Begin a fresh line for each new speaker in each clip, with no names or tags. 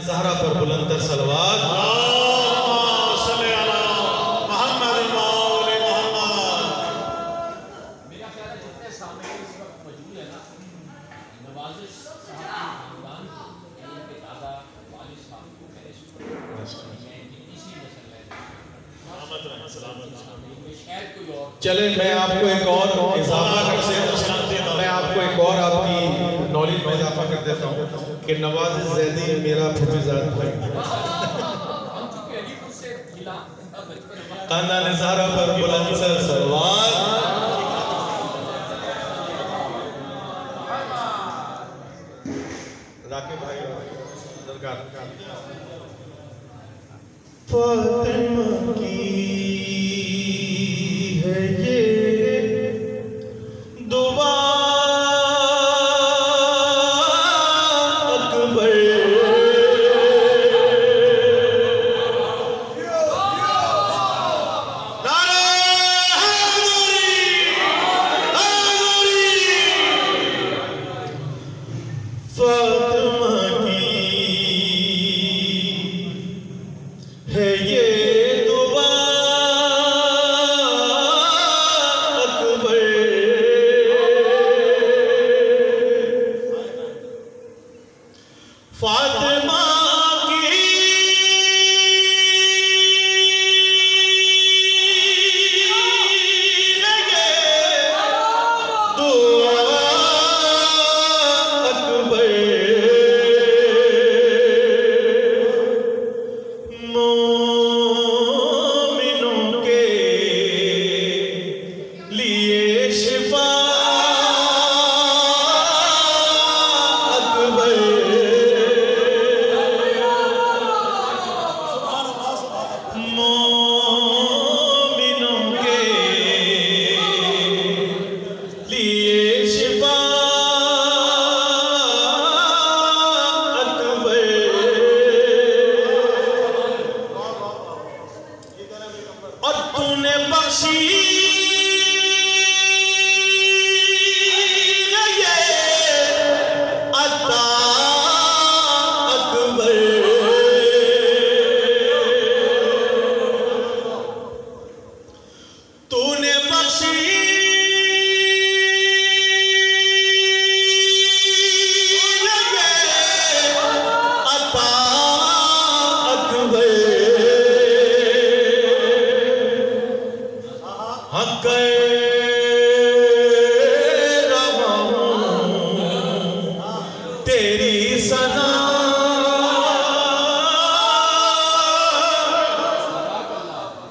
زہرا پر بلند تر صلوات
اللہم صلی علی محمد مولا محمد.
میرا خیال ہے جتنے سامنے اس وقت موجود ہے نا نوازش صاحب کی خاندان کی ان کے دادا والد صاحب کو میرے شکر میں جتنی سی نسل ہے شاید کوئی اور
چلے میں آپ کو ایک اور اضافہ کر دیتا ہوں میں آپ کو ایک اور آپ کی نالج میں اضافہ کر دیتا ہوں کہ نواز زیدی میرا پھپیزاد بھائی
ہم چونکہ علی پور سے کھلا
خاندان زہرا پر بلند تر صلوات. راکب بھائی درگاہ فاطمہ کی ہے یہ دعا اکبر
نعرہ
فاطمہ کی ہے یہ دعا اکبر فاطمہ کی ہے یہ دعا اکبر مومنوں کے لیے شفا اکبر مومنوں کے لیے شفا اکبر اور تو نے بخشی یہ عطا اکبر تو نے بخشی یہ عطا اکبر حق رہا ہوں تیری ثنا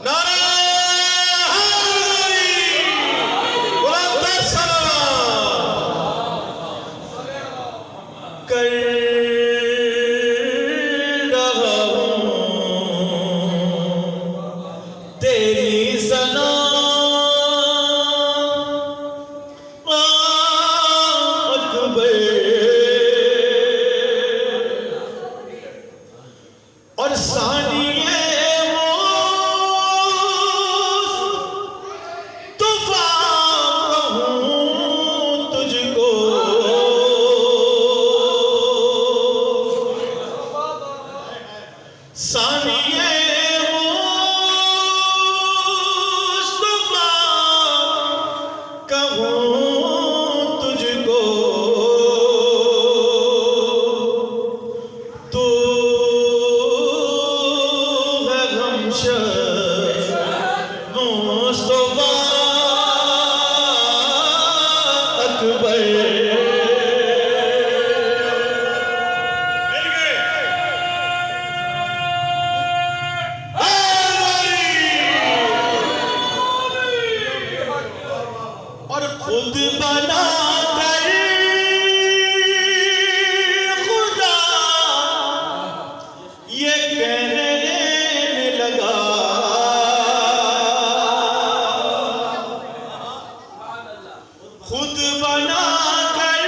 نعرہ بلند تر صلوات کر رہا ہوں تیری ثنا اور ثانی طوفان ہوں تجھ کو ثانی کہوں تجھ کو تو ہے غمشد مصطفیٰ اکبر.
مل گئے.
اور خود بنا کر خدا یہ کہنے لگا خود بنا کر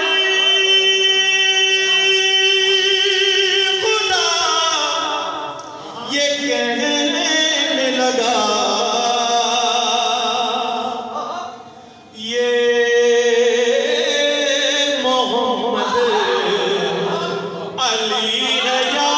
خدا یہ کہنے لگا یہ محمد علی ہے یا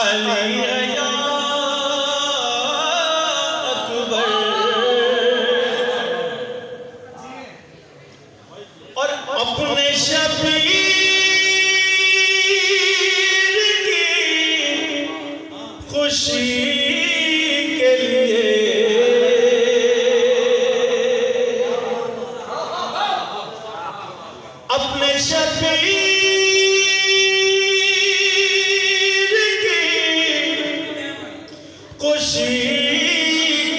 علی یا اکبر، اور اپنے شبیر کی خوشی کے لیے اپنے شبیر کی خوشی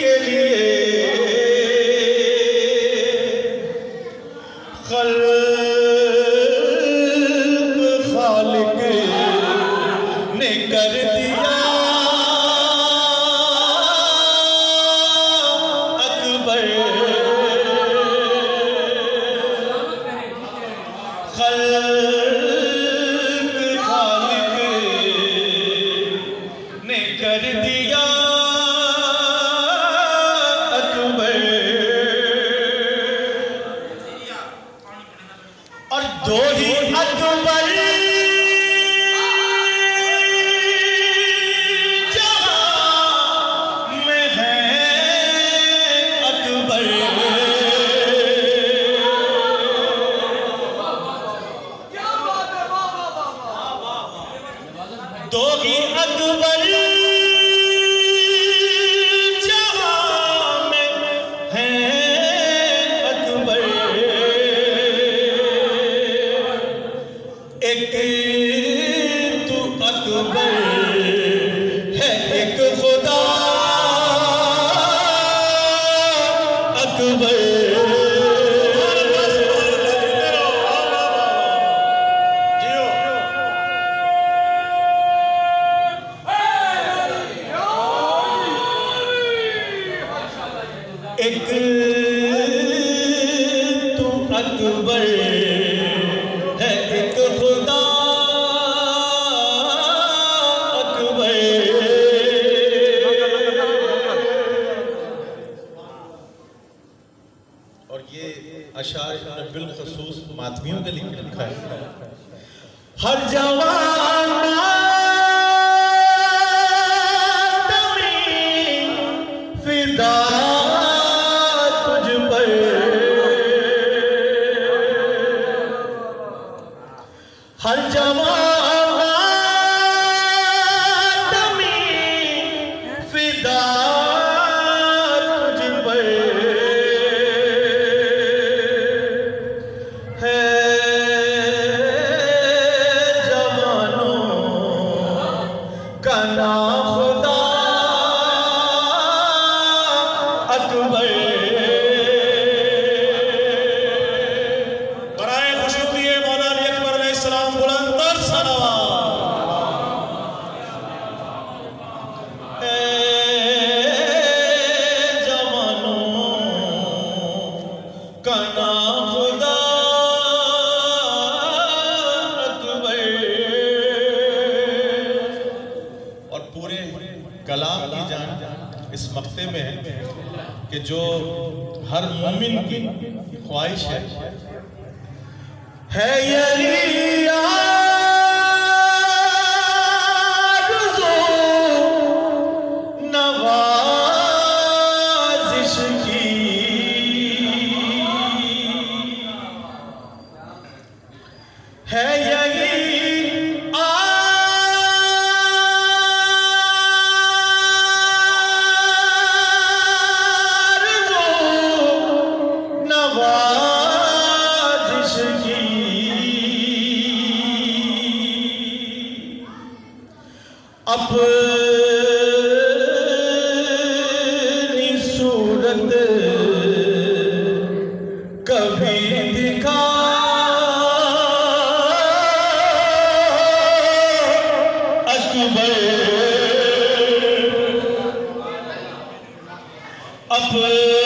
کے لیے خلق خالق نے کر دیا اکبر، خلق خالق نے کر دیا اکبر، اور دو ہی اکبر جہاں میں ہیں اکبر، دو ہی اکبر جہاں میں ہیں اکبر، ایک تو اکبر ہے ایک خدا اکبر، ایک تو اکبر ہے ایک خدا اکبر، اور یہ اشعار بالخصوص ماتمیوں کے لیے لکھا ہے۔ ہر جوان فدا تجھ پر، ہر جوان فدا تجھ پر ہے، جوانوں کا نام خدا اکبر،
برائے خوشنودی مولا علی اکبر علیہ السلام بلند تر صلوات۔
جوانوں کا نام خدا اکبر، اور پورے کلام کی جان اس مقطع میں ہے کہ جو ہر مومن کی خواہش ہے یہی آرزو نوازش کی، ہے یہی آرزو نوازش کی، اپنی صورت کبھی دکھا اکبر، اپنی